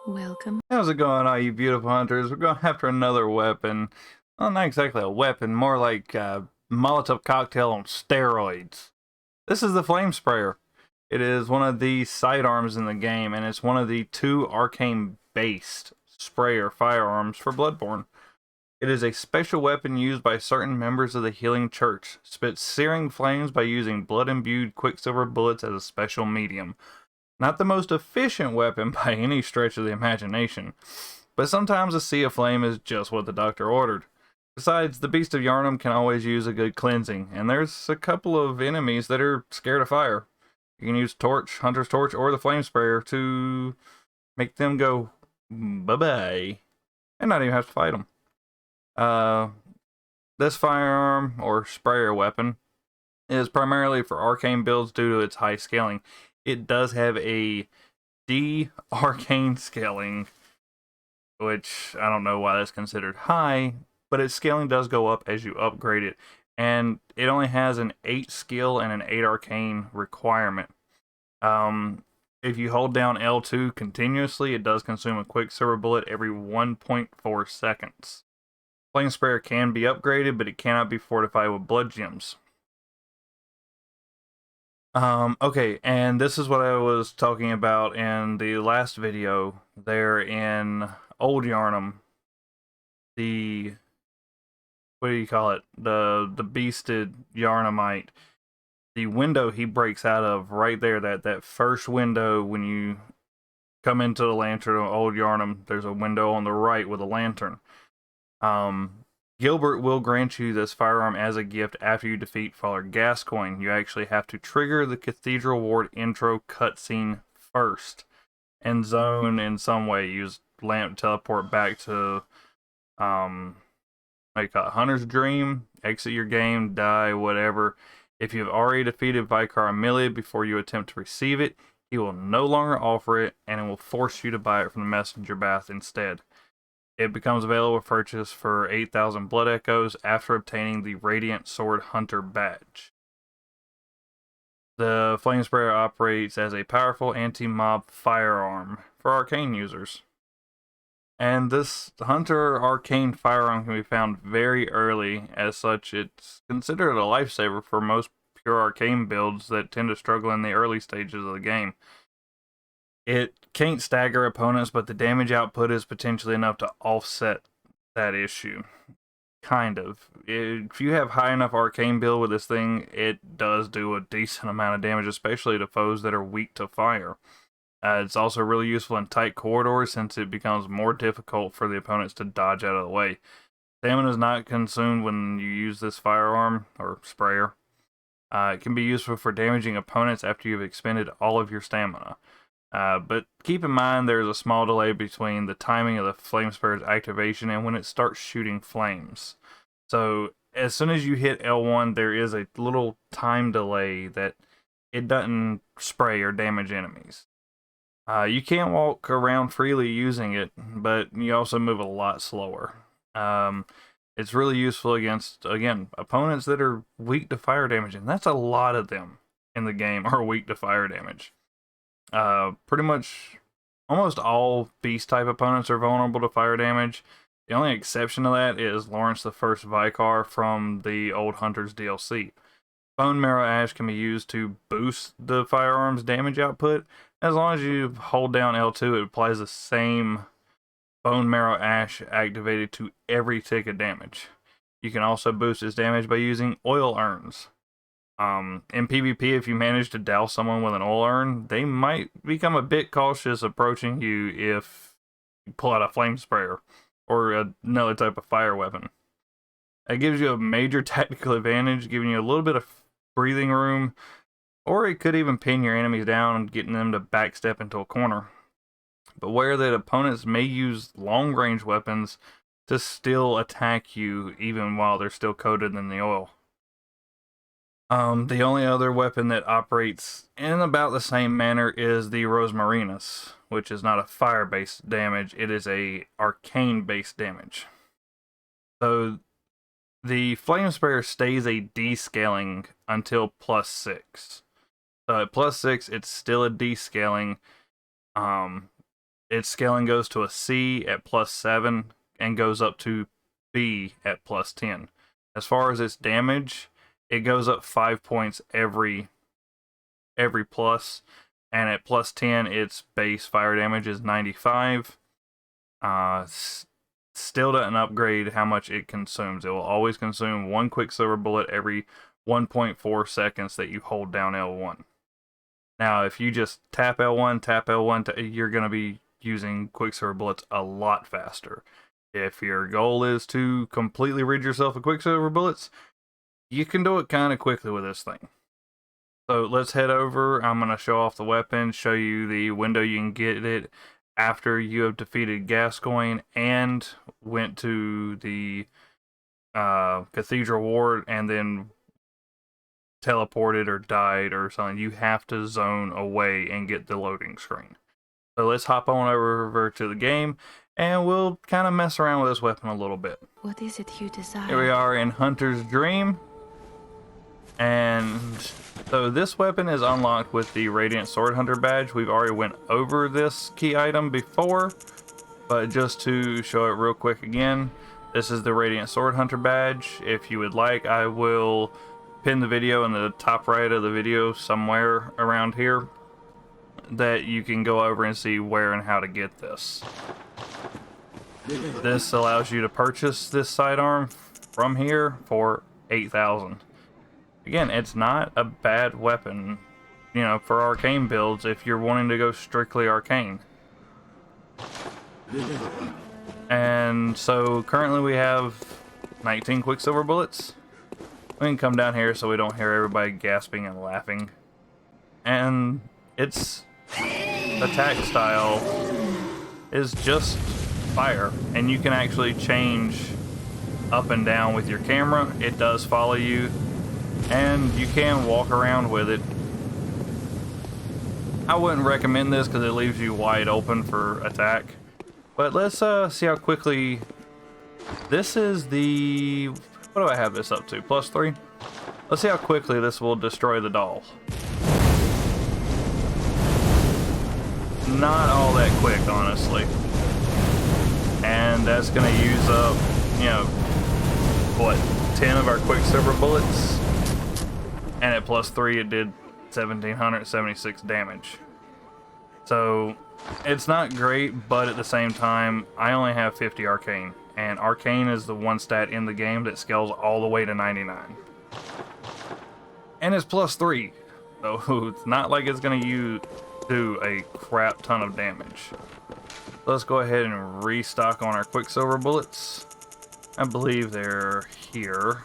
Welcome. How's it going, all you beautiful hunters? We're going after another weapon. Well, not exactly a weapon, more like a Molotov cocktail on steroids. This is the Flamesprayer. It is one of the sidearms in the game, and it's one of the two arcane-based sprayer firearms for BloodBorne. It is a special weapon used by certain members of the Healing Church. Spits searing flames by using blood-imbued quicksilver bullets as a special medium. Not the most efficient weapon by any stretch of the imagination, but sometimes a sea of flame is just what the doctor ordered. Besides, the Beast of Yharnam can always use a good cleansing, and there's a couple of enemies that are scared of fire. You can use Torch, Hunter's Torch, or the Flamesprayer to make them go bye-bye, and not even have to fight them. This firearm, or sprayer weapon, is primarily for arcane builds due to its high scaling. It does have a D-arcane scaling, which I don't know why that's considered high, but its scaling does go up as you upgrade it, and it only has an 8 skill and an 8 arcane requirement. If you hold down L2 continuously, it does consume a quicksilver bullet every 1.4 seconds. Flamesprayer can be upgraded, but it cannot be fortified with blood gems. Okay, and this is what I was talking about in the last video there in Old Yharnam. The, what do you call it? The beasted Yharnamite. The window he breaks out of right there, that first window when you come into the lantern of Old Yharnam, there's a window on the right with a lantern. Gilbert will grant you this firearm as a gift after you defeat Father Gascoigne. You actually have to trigger the Cathedral Ward intro cutscene first and zone in some way. Use lamp to teleport back to Hunter's Dream, exit your game, die, whatever. If you've already defeated Vicar Amelia before you attempt to receive it, he will no longer offer it, and it will force you to buy it from the Messenger Bath instead. It becomes available for purchase for 8,000 blood echoes after obtaining the Radiant Sword Hunter badge. The Flamesprayer operates as a powerful anti-mob firearm for arcane users. And this Hunter arcane firearm can be found very early. As such, it's considered a lifesaver for most pure arcane builds that tend to struggle in the early stages of the game. It can't stagger opponents, but the damage output is potentially enough to offset that issue. Kind of. If you have high enough arcane build with this thing, it does do a decent amount of damage, especially to foes that are weak to fire. It's also really useful in tight corridors since it becomes more difficult for the opponents to dodge out of the way. Stamina is not consumed when you use this firearm, or sprayer. It can be useful for damaging opponents after you've expended all of your stamina. But keep in mind there's a small delay between the timing of the Flamesprayer's activation and when it starts shooting flames. So as soon as you hit L1, there is a little time delay that it doesn't spray or damage enemies. You can walk around freely using it, but you also move a lot slower. It's really useful against, again, opponents that are weak to fire damage, and that's a lot of them in the game are weak to fire damage. Pretty much almost all beast type opponents are vulnerable to fire damage. The only exception to that is Lawrence the First Vicar from the Old Hunters DLC. Bone Marrow Ash can be used to boost the firearm's damage output. As long as you hold down L2, it applies the same Bone Marrow Ash activated to every tick of damage. You can also boost its damage by using oil urns. In PvP, if you manage to douse someone with an oil urn, they might become a bit cautious approaching you if you pull out a Flamesprayer or another type of fire weapon. It gives you a major tactical advantage, giving you a little bit of breathing room, or it could even pin your enemies down and getting them to backstep into a corner. But aware that opponents may use long-range weapons to still attack you even while they're still coated in the oil. The only other weapon that operates in about the same manner is the Rosmarinus, which is not a fire-based damage, it is a arcane-based damage. So the Flamesprayer stays a D-scaling until +6. So at +6, it's still a D-scaling. its scaling goes to a C at +7 and goes up to B at +10. As far as its damage, it goes up 5 points every plus, and at +10 its base fire damage is 95. Still doesn't upgrade how much it consumes. It will always consume 1 quicksilver bullet every 1.4 seconds that you hold down L1. Now, if you just tap L1, you're going to be using quicksilver bullets a lot faster. If your goal is to completely rid yourself of quicksilver bullets, you can do it kind of quickly with this thing. So let's head over. I'm going to show off the weapon, show you the window you can get it after you have defeated Gascoigne and went to the Cathedral Ward and then teleported or died or something. You have to zone away and get the loading screen. So let's hop on over to the game and we'll kind of mess around with this weapon a little bit. What is it you desire? Here we are in Hunter's Dream. And so this weapon is unlocked with the Radiant Sword Hunter badge. We've already went over this key item before, but just to show it real quick again, this is the Radiant Sword Hunter badge. If you would like, I will pin the video in the top right of the video somewhere around here that you can go over and see where and how to get this. This allows you to purchase this sidearm from here for 8,000. Again, it's not a bad weapon, you know, for arcane builds if you're wanting to go strictly arcane. And so currently we have 19 quicksilver bullets. We can come down here so we don't hear everybody gasping and laughing. And its attack style is just fire, and you can actually change up and down with your camera. It does follow you, and you can walk around with it. I wouldn't recommend this because it leaves you wide open for attack. But let's see how quickly... This is the... What do I have this up to? +3? Let's see how quickly this will destroy the doll. Not all that quick, honestly. And that's going to use up, you know, what, 10 of our quicksilver bullets? And at +3 it did 1,776 damage. So it's not great, but at the same time, I only have 50 arcane. And arcane is the one stat in the game that scales all the way to 99. And it's +3. So it's not like it's going to do a crap ton of damage. Let's go ahead and restock on our quicksilver bullets. I believe they're here.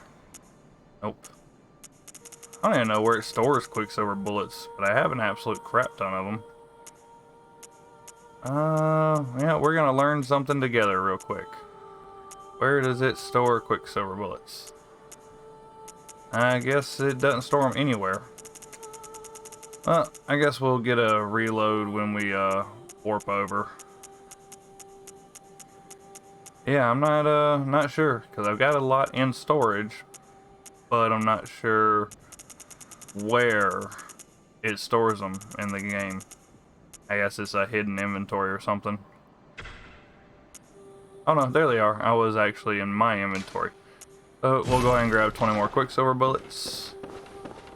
Nope. I don't even know where it stores quicksilver bullets, but I have an absolute crap ton of them. Yeah, we're gonna learn something together real quick. Where does it store quicksilver bullets? I guess it doesn't store them anywhere. Well, I guess we'll get a reload when we warp over. Yeah, I'm not sure, because I've got a lot in storage, but I'm not sure where it stores them in the game. I guess it's a hidden inventory or something. Oh no, there they are. I was actually in my inventory. So we'll go ahead and grab 20 more quicksilver bullets.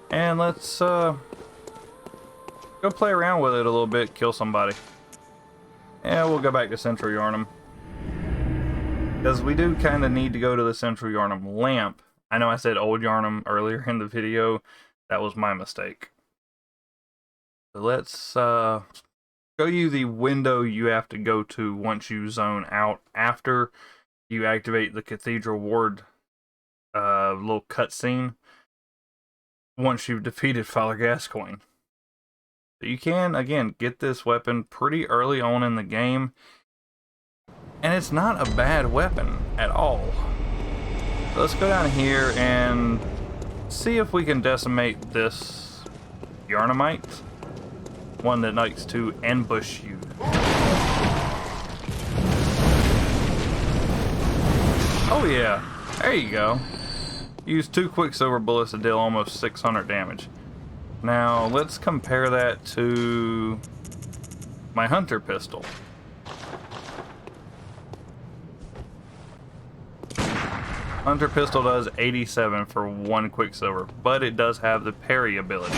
And let's go play around with it a little bit, kill somebody. And we'll go back to Central Yharnam. Because we do kind of need to go to the Central Yharnam lamp. I know I said Old Yharnam earlier in the video. That was my mistake. So let's show you the window you have to go to once you zone out after you activate the Cathedral Ward little cutscene once you've defeated Father Gascoigne. So you can, again, get this weapon pretty early on in the game, and it's not a bad weapon at all. So let's go down here and see if we can decimate this Yharnamite, one that likes to ambush you. Oh yeah, there you go. Use 2 quicksilver bullets to deal almost 600 damage. Now let's compare that to my hunter pistol. Hunter pistol does 87 for 1 quicksilver, but it does have the parry ability.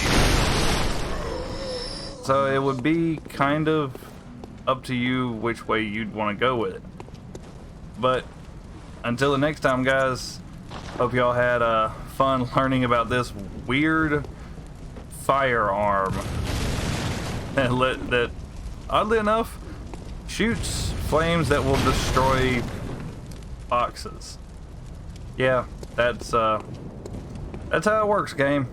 So it would be kind of up to you which way you'd want to go with it. But until the next time, guys, hope y'all had fun learning about this weird firearm that oddly enough shoots flames that will destroy boxes. Yeah, that's how it works, game.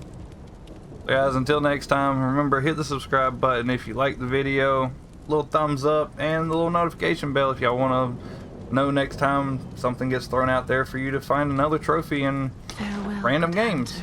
Guys, until next time, remember, hit the subscribe button if you like the video, little thumbs up, and the little notification bell if y'all want to know next time something gets thrown out there for you to find another trophy in random games.